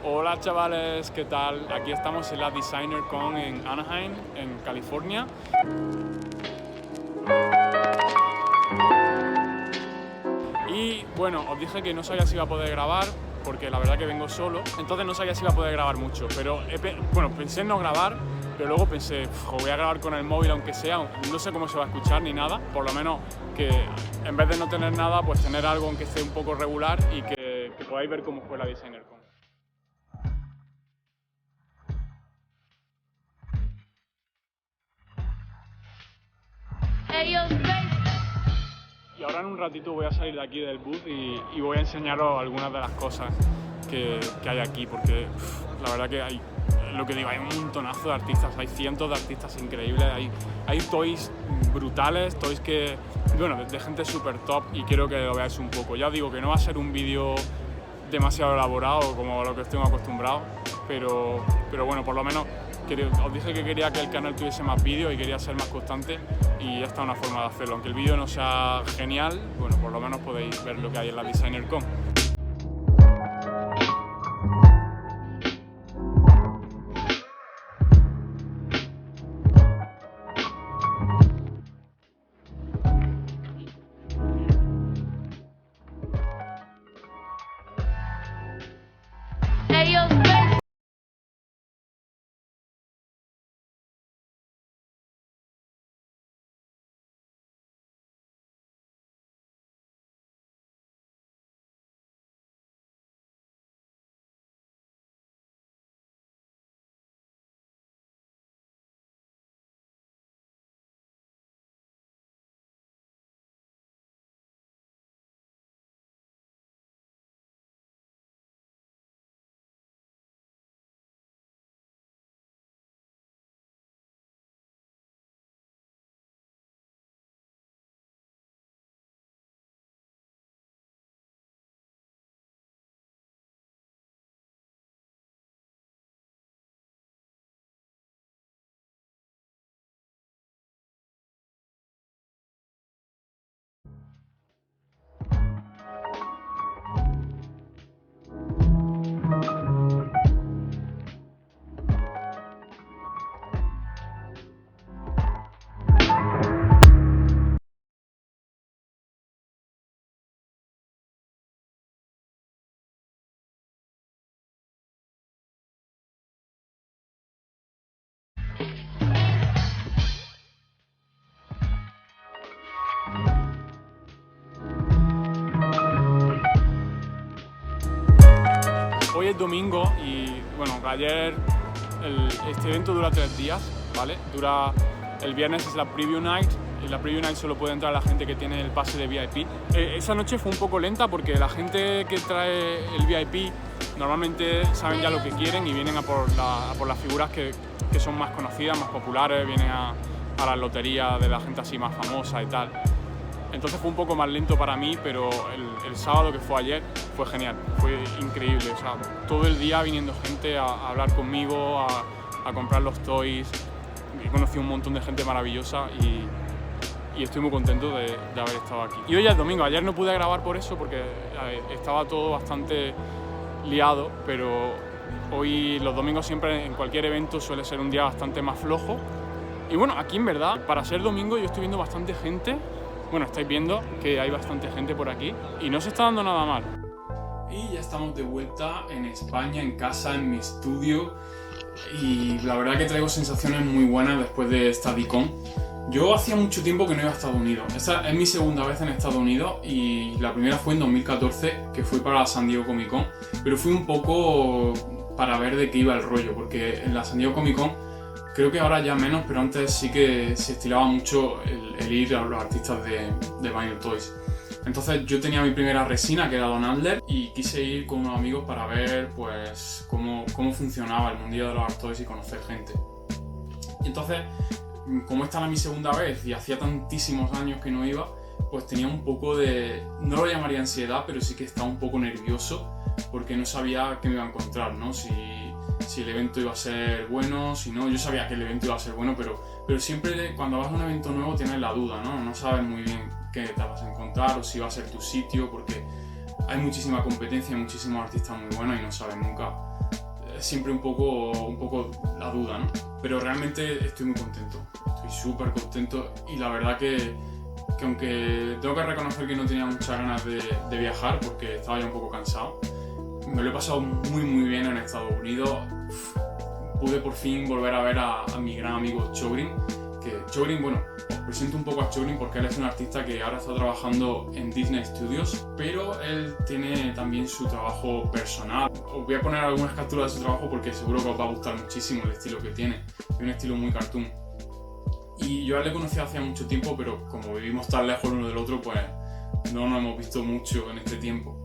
Hola chavales, ¿qué tal? Aquí estamos en la Designer Con en Anaheim, en California. Y bueno, os dije que no sabía si iba a poder grabar, porque la verdad que vengo solo, entonces no sabía si iba a poder grabar mucho, pero pensé en no grabar, pero luego pensé, voy a grabar con el móvil aunque sea, no sé cómo se va a escuchar ni nada, por lo menos que en vez de no tener nada, pues tener algo aunque esté un poco regular y que podáis ver cómo fue la Designer Con. Y ahora en un ratito voy a salir de aquí del booth y voy a enseñaros algunas de las cosas que hay aquí, porque la verdad que hay, lo que digo, hay un montonazo de artistas, hay cientos de artistas increíbles, hay toys brutales, toys que, bueno, de gente súper top, y quiero que lo veáis un poco. Ya os digo que no va a ser un vídeo demasiado elaborado como lo que estoy acostumbrado, pero bueno, por lo menos os dije que quería que el canal tuviese más vídeos y quería ser más constante, y esta es una forma de hacerlo. Aunque el vídeo no sea genial, bueno, por lo menos podéis ver lo que hay en la Designer Con. Hoy es domingo y bueno, ayer este evento dura 3 días, ¿vale? El viernes es la Preview Night, y la Preview Night solo puede entrar la gente que tiene el pase de VIP. Esa noche fue un poco lenta porque la gente que trae el VIP normalmente saben ya lo que quieren y vienen a por las figuras que son más conocidas, más populares, vienen a las loterías de la gente así más famosa y tal. Entonces fue un poco más lento para mí, pero el sábado, que fue ayer, fue genial, fue increíble. O sea, todo el día viniendo gente a hablar conmigo, a comprar los toys. He conocido un montón de gente maravillosa y estoy muy contento de haber estado aquí. Y hoy ya es domingo, ayer no pude grabar por eso, porque estaba todo bastante liado, pero hoy, los domingos siempre en cualquier evento suele ser un día bastante más flojo. Y bueno, aquí en verdad, para ser domingo, yo estoy viendo bastante gente. Bueno, estáis viendo que hay bastante gente por aquí y no se está dando nada mal. Y ya estamos de vuelta en España, en casa, en mi estudio, y la verdad que traigo sensaciones muy buenas después de esta DCon. Yo hacía mucho tiempo que no iba a Estados Unidos. Esta es mi segunda vez en Estados Unidos y la primera fue en 2014, que fui para la San Diego Comic Con, pero fui un poco para ver de qué iba el rollo, porque en la San Diego Comic Con creo que ahora ya menos, pero antes sí que se estilaba mucho el ir a los artistas de Vinyl Toys. Entonces yo tenía mi primera resina, que era Don Adler, y quise ir con unos amigos para ver pues cómo funcionaba el mundillo de los art toys y conocer gente. Y entonces, como esta era mi segunda vez y hacía tantísimos años que no iba, pues tenía un poco de, no lo llamaría ansiedad, pero sí que estaba un poco nervioso porque no sabía qué me iba a encontrar, ¿no? Si el evento iba a ser bueno, si no. Yo sabía que el evento iba a ser bueno, pero siempre cuando vas a un evento nuevo tienes la duda, ¿no? No sabes muy bien qué te vas a encontrar o si va a ser tu sitio, porque hay muchísima competencia, muchísimos artistas muy buenos y no sabes nunca es siempre un poco la duda, ¿no? Pero realmente estoy muy contento, estoy súper contento y la verdad que aunque tengo que reconocer que no tenía muchas ganas de viajar porque estaba ya un poco cansado, me lo he pasado muy bien en Estados Unidos. Pude por fin volver a ver a mi gran amigo Chogrin, que Chogrin, bueno, os presento un poco a Chogrin porque él es un artista que ahora está trabajando en Disney Studios, pero él tiene también su trabajo personal. Os voy a poner algunas capturas de su trabajo porque seguro que os va a gustar muchísimo el estilo que tiene, es un estilo muy cartoon. Y yo a él le conocí hace mucho tiempo, pero como vivimos tan lejos uno del otro, pues no nos hemos visto mucho en este tiempo.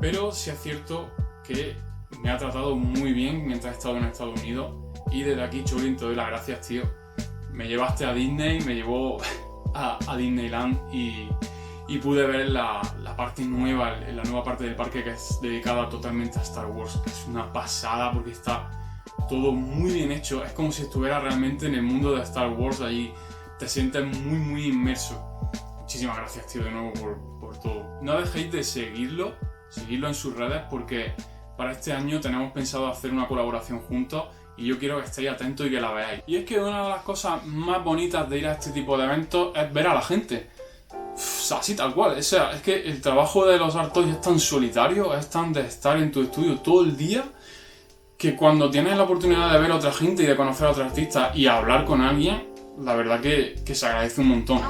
Pero sí es cierto que me ha tratado muy bien mientras he estado en Estados Unidos y desde aquí, Chogrin, te doy las gracias, tío. Me llevaste a Disney, me llevó a Disneyland y pude ver la parte nueva, la nueva parte del parque que es dedicada totalmente a Star Wars. Es una pasada porque está todo muy bien hecho, es como si estuviera realmente en el mundo de Star Wars, allí te sientes muy inmerso. Muchísimas gracias, tío, de nuevo por todo. No dejéis de seguirlo en sus redes porque para este año tenemos pensado hacer una colaboración juntos y yo quiero que estéis atentos y que la veáis. Y es que una de las cosas más bonitas de ir a este tipo de eventos es ver a la gente. Así tal cual, o sea, es que el trabajo de los art toys es tan solitario, es tan de estar en tu estudio todo el día, que cuando tienes la oportunidad de ver a otra gente y de conocer a otro artista y hablar con alguien, la verdad que se agradece un montón.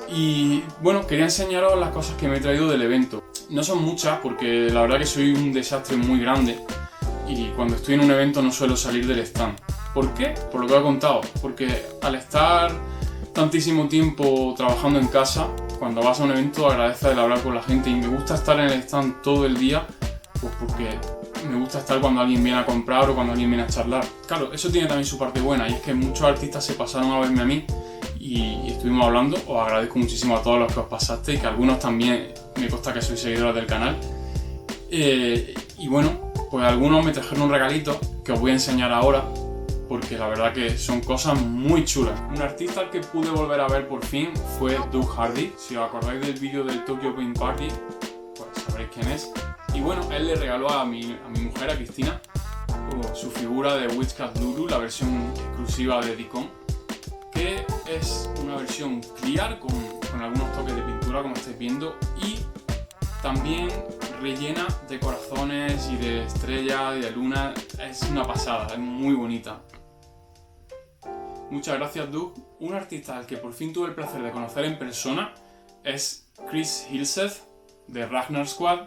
Y bueno, quería enseñaros las cosas que me he traído del evento. No son muchas porque la verdad que soy un desastre muy grande y cuando estoy en un evento no suelo salir del stand. ¿Por qué? Por lo que he contado. Porque al estar tantísimo tiempo trabajando en casa, cuando vas a un evento agradeces el hablar con la gente y me gusta estar en el stand todo el día, pues porque me gusta estar cuando alguien viene a comprar o cuando alguien viene a charlar. Claro, eso tiene también su parte buena y es que muchos artistas se pasaron a verme a mí y estuvimos hablando. Os agradezco muchísimo a todos los que os pasaste y que algunos también me consta que sois seguidores del canal. Y bueno, pues algunos me trajeron un regalito que os voy a enseñar ahora porque la verdad que son cosas muy chulas. Un artista al que pude volver a ver por fin fue Doug Hardy. Si os acordáis del vídeo del Tokyo Game Party, pues sabréis quién es. Y bueno, él le regaló a mi mujer, a Cristina, su figura de Witchcat Lulu, la versión exclusiva de Dicon, que es una versión clear con algunos toques de pintura, como estáis viendo, y también rellena de corazones y de estrellas y de luna. Es una pasada, es muy bonita. Muchas gracias, Doug. Un artista al que por fin tuve el placer de conocer en persona es Chris Hilseth de Ragnar Squad,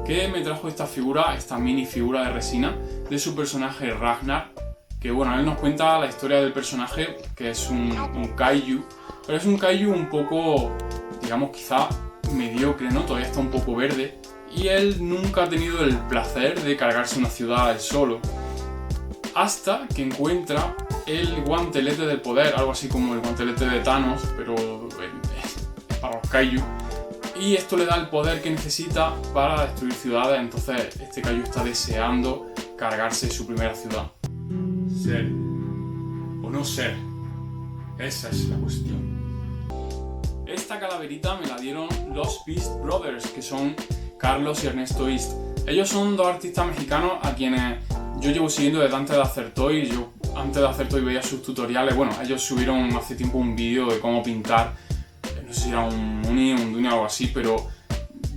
que me trajo esta figura, esta mini figura de resina de su personaje Ragnar, que bueno, él nos cuenta la historia del personaje, que es un kaiju, pero es un kaiju un poco, digamos, quizá mediocre, ¿no? Todavía está un poco verde y él nunca ha tenido el placer de cargarse una ciudad él solo, hasta que encuentra el guantelete del poder, algo así como el guantelete de Thanos, pero para los kaiju. Y esto le da el poder que necesita para destruir ciudades, entonces este kaiju está deseando cargarse su primera ciudad. ¿Ser o no ser? Esa es la cuestión. Esta calaverita me la dieron los Beast Brothers, que son Carlos y Ernesto East. Ellos son dos artistas mexicanos a quienes yo llevo siguiendo desde antes de hacer toys. Yo antes de hacer toys veía sus tutoriales. Bueno, ellos subieron hace tiempo un vídeo de cómo pintar, no sé si era un Muni, un Duni o algo así, pero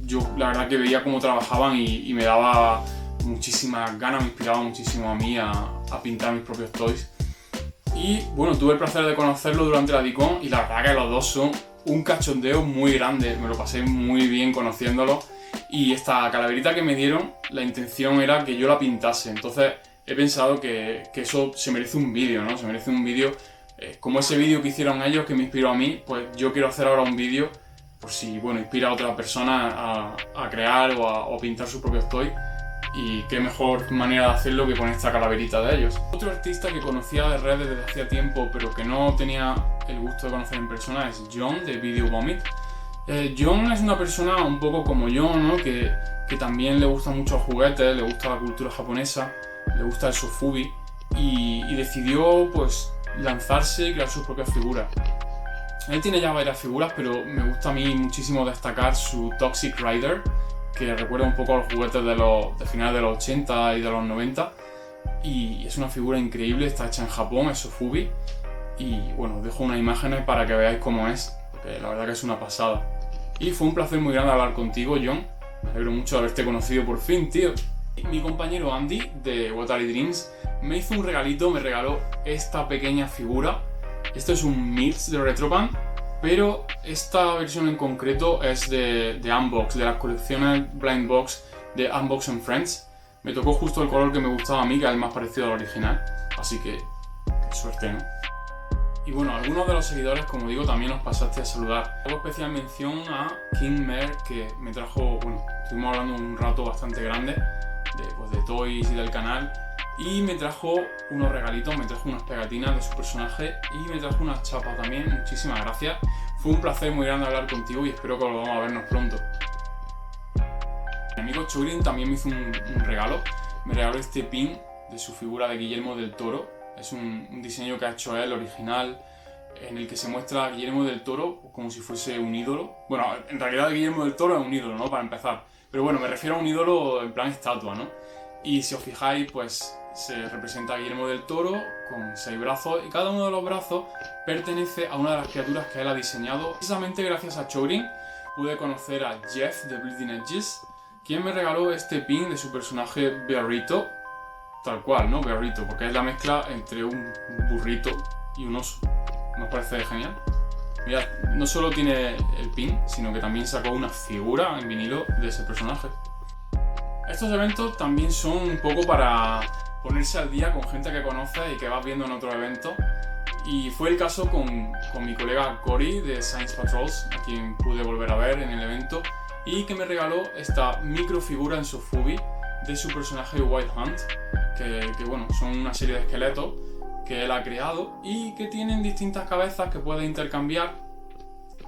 yo la verdad que veía cómo trabajaban y me daba muchísimas ganas, me inspiraba muchísimo a mí a pintar mis propios toys. Y bueno, tuve el placer de conocerlo durante la Dicon y la verdad que los dos son un cachondeo muy grande, me lo pasé muy bien conociéndolo. Y esta calaverita que me dieron, la intención era que yo la pintase, entonces he pensado que eso se merece un vídeo, ¿no? Se merece un vídeo como ese vídeo que hicieron ellos que me inspiró a mí, pues yo quiero hacer ahora un vídeo por si, bueno, inspira a otra persona a crear o pintar sus propios toys. Y qué mejor manera de hacerlo que con esta calaverita de ellos. Otro artista que conocía de redes desde hacía tiempo pero que no tenía el gusto de conocer en persona es John de Video Vomit. John es una persona un poco como yo, ¿no? Que también le gustan mucho los juguetes, le gusta la cultura japonesa, le gusta el sofubi y decidió pues lanzarse y crear sus propias figuras. Él tiene ya varias figuras, pero me gusta a mí muchísimo destacar su Toxic Rider, que recuerda un poco a los juguetes de finales de los 80 y de los 90. y es una figura increíble, está hecha en Japón, es Sofubi. Y bueno, os dejo unas imágenes para que veáis cómo es, porque la verdad que es una pasada. Y fue un placer muy grande hablar contigo, John. Me alegro mucho de haberte conocido por fin, tío. Mi compañero Andy, de Watari Dreams, me hizo un regalito, me regaló esta pequeña figura. Esto es un Mix de Retropan, pero esta versión en concreto es de Unbox, de las colecciones Blind Box de Unbox and Friends. Me tocó justo el color que me gustaba a mí, que es el más parecido al original. Así que, qué suerte, ¿no? Y bueno, algunos de los seguidores, como digo, también os pasaste a saludar. Hago especial mención a King Mer, que me trajo, bueno, estuvimos hablando un rato bastante grande de toys y del canal. Y me trajo unos regalitos, me trajo unas pegatinas de su personaje y me trajo unas chapas también. Muchísimas gracias. Fue un placer muy grande hablar contigo y espero que volvamos a vernos pronto. Mi amigo Chorin también me hizo un regalo. Me regaló este pin de su figura de Guillermo del Toro. Es un diseño que ha hecho él, original, en el que se muestra a Guillermo del Toro como si fuese un ídolo. Bueno, en realidad Guillermo del Toro es un ídolo, ¿no? Para empezar. Pero bueno, me refiero a un ídolo en plan estatua, ¿no? Y si os fijáis, pues se representa a Guillermo del Toro con 6 brazos y cada uno de los brazos pertenece a una de las criaturas que él ha diseñado. Precisamente gracias a Chorin pude conocer a Jeff de Bleeding Edges, quien me regaló este pin de su personaje Bearrito. Tal cual, ¿no? Bearrito, porque es la mezcla entre un burrito y un oso. ¿Nos parece genial? Mirad, no solo tiene el pin, sino que también sacó una figura en vinilo de ese personaje. Estos eventos también son un poco para ponerse al día con gente que conoces y que vas viendo en otros eventos. Y fue el caso con mi colega Cory de Science Patrols, a quien pude volver a ver en el evento, y que me regaló esta microfigura en Sofubi de su personaje Wild Hunt, que bueno, son una serie de esqueletos que él ha creado y que tienen distintas cabezas que puede intercambiar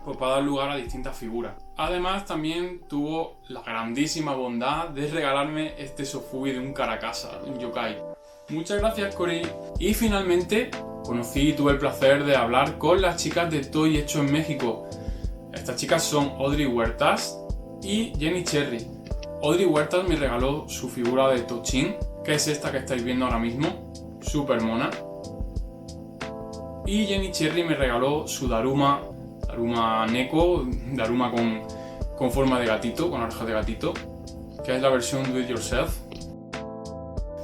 pues, para dar lugar a distintas figuras. Además también tuvo la grandísima bondad de regalarme este Sofubi de un Karakasa, un yokai. Muchas gracias, Cory. Y finalmente conocí y tuve el placer de hablar con las chicas de Toy Hecho en México. Estas chicas son Audrey Huertas y Jenny Cherry. Audrey Huertas me regaló su figura de Tochin, que es esta que estáis viendo ahora mismo, súper mona. Y Jenny Cherry me regaló su Daruma Neko, Daruma con forma de gatito, con orejas de gatito, que es la versión Do It Yourself.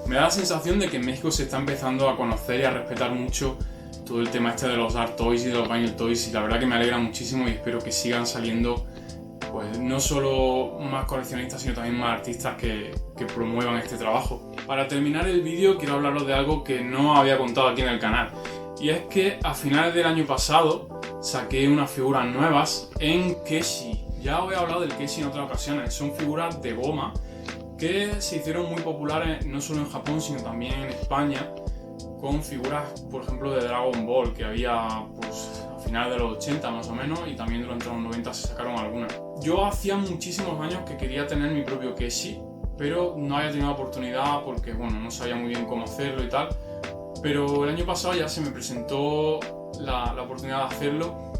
Me da la sensación de que en México se está empezando a conocer y a respetar mucho todo el tema este de los Art Toys y de los Vinyl Toys, y la verdad que me alegra muchísimo y espero que sigan saliendo pues no solo más coleccionistas, sino también más artistas que promuevan este trabajo. Para terminar el vídeo quiero hablaros de algo que no había contado aquí en el canal, y es que a finales del año pasado saqué unas figuras nuevas en Keshi. Ya os he hablado del Keshi en otras ocasiones, son figuras de goma que se hicieron muy populares no solo en Japón sino también en España, con figuras por ejemplo de Dragon Ball que había pues a finales de los 80 más o menos, y también durante los 90 se sacaron algunas. Yo hacía muchísimos años que quería tener mi propio Keshi, pero no había tenido la oportunidad porque bueno, no sabía muy bien cómo hacerlo y tal, pero el año pasado ya se me presentó la oportunidad de hacerlo.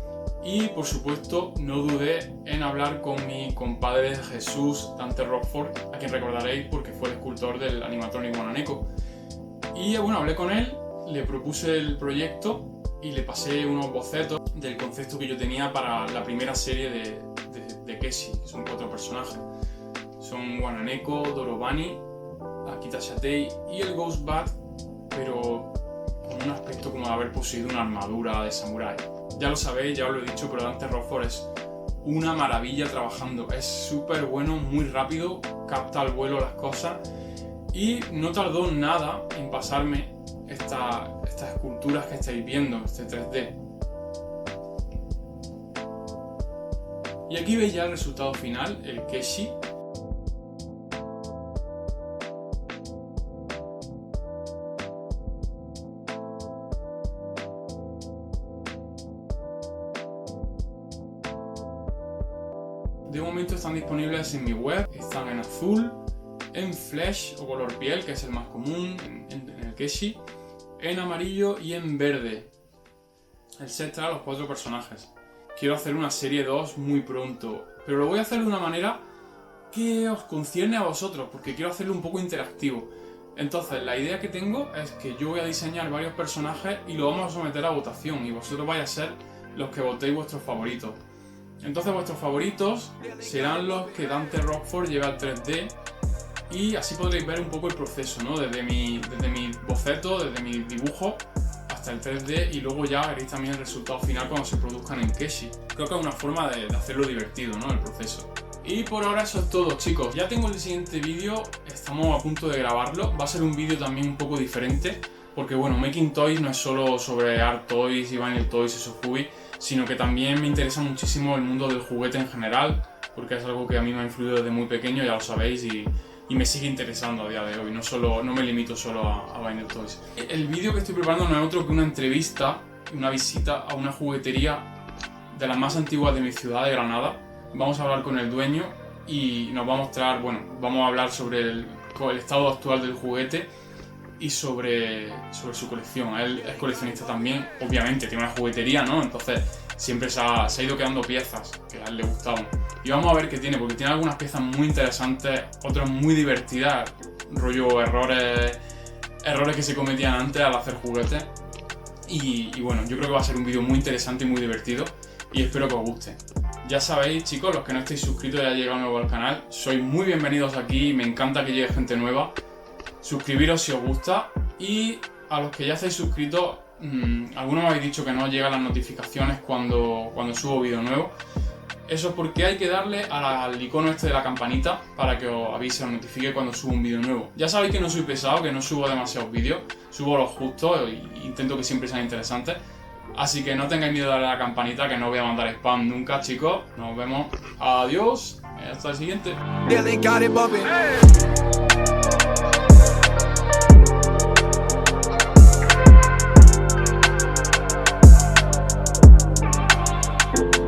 Y por supuesto no dudé en hablar con mi compadre Jesús Dante Rockford, a quien recordaréis porque fue el escultor del animatronic Monaneko. Y bueno, hablé con él, le propuse el proyecto y le pasé unos bocetos del concepto que yo tenía para la primera serie de Keshi, que son 4 personajes. Son Wananeko, Dorobani, Akita Shatei y el Ghost Bat, pero con un aspecto como de haber poseído una armadura de samurái. Ya lo sabéis, ya os lo he dicho, pero Dante Rockford es una maravilla trabajando. Es súper bueno, muy rápido, capta al vuelo las cosas y no tardó nada en pasarme estas esculturas que estáis viendo, este 3D. Y aquí veis ya el resultado final, el Keshi. De momento están disponibles en mi web, están en azul, en flesh o color piel, que es el más común en el Keshi, en amarillo y en verde. El set trae los 4 personajes. Quiero hacer una serie 2 muy pronto, pero lo voy a hacer de una manera que os concierne a vosotros, porque quiero hacerlo un poco interactivo. Entonces, la idea que tengo es que yo voy a diseñar varios personajes y lo vamos a someter a votación y vosotros vais a ser los que votéis vuestros favoritos. Entonces, vuestros favoritos serán los que Dante Rockford lleve al 3D y así podréis ver un poco el proceso, ¿no? Desde mi boceto, desde mi dibujo hasta el 3D y luego ya veréis también el resultado final cuando se produzcan en Keshi. Creo que es una forma de hacerlo divertido, ¿no? El proceso. Y por ahora eso es todo, chicos. Ya tengo el siguiente vídeo, estamos a punto de grabarlo. Va a ser un vídeo también un poco diferente, porque bueno, Making Toys no es solo sobre Art Toys y Vinyl Toys y Sofubi, sino que también me interesa muchísimo el mundo del juguete en general, porque es algo que a mí me ha influido desde muy pequeño, ya lo sabéis, y me sigue interesando a día de hoy. No me limito solo a Vinyl Toys. El vídeo que estoy preparando no es otro que una entrevista, una visita a una juguetería de las más antiguas de mi ciudad, de Granada. Vamos a hablar con el dueño y nos va a mostrar, bueno, vamos a hablar sobre el estado actual del juguete y sobre su colección. Él es coleccionista también, obviamente, tiene una juguetería, ¿no? Entonces siempre se ha ido quedando piezas que a él le gustaban. Y vamos a ver qué tiene, porque tiene algunas piezas muy interesantes, otras muy divertidas, rollo errores que se cometían antes al hacer juguetes. Y bueno, yo creo que va a ser un vídeo muy interesante y muy divertido y espero que os guste. Ya sabéis, chicos, los que no estéis suscritos y ya llegado nuevo al canal, sois muy bienvenidos aquí, me encanta que llegue gente nueva. Suscribiros si os gusta y a los que ya estáis suscritos, algunos me habéis dicho que no llegan las notificaciones cuando subo vídeo nuevo. Eso es porque hay que darle al icono este de la campanita para que os avise, os notifique cuando subo un vídeo nuevo. Ya sabéis que no soy pesado, que no subo demasiados vídeos, subo los justos e intento que siempre sean interesantes. Así que no tengáis miedo de darle a la campanita, que no voy a mandar spam nunca, chicos. Nos vemos. Adiós. Hasta el siguiente.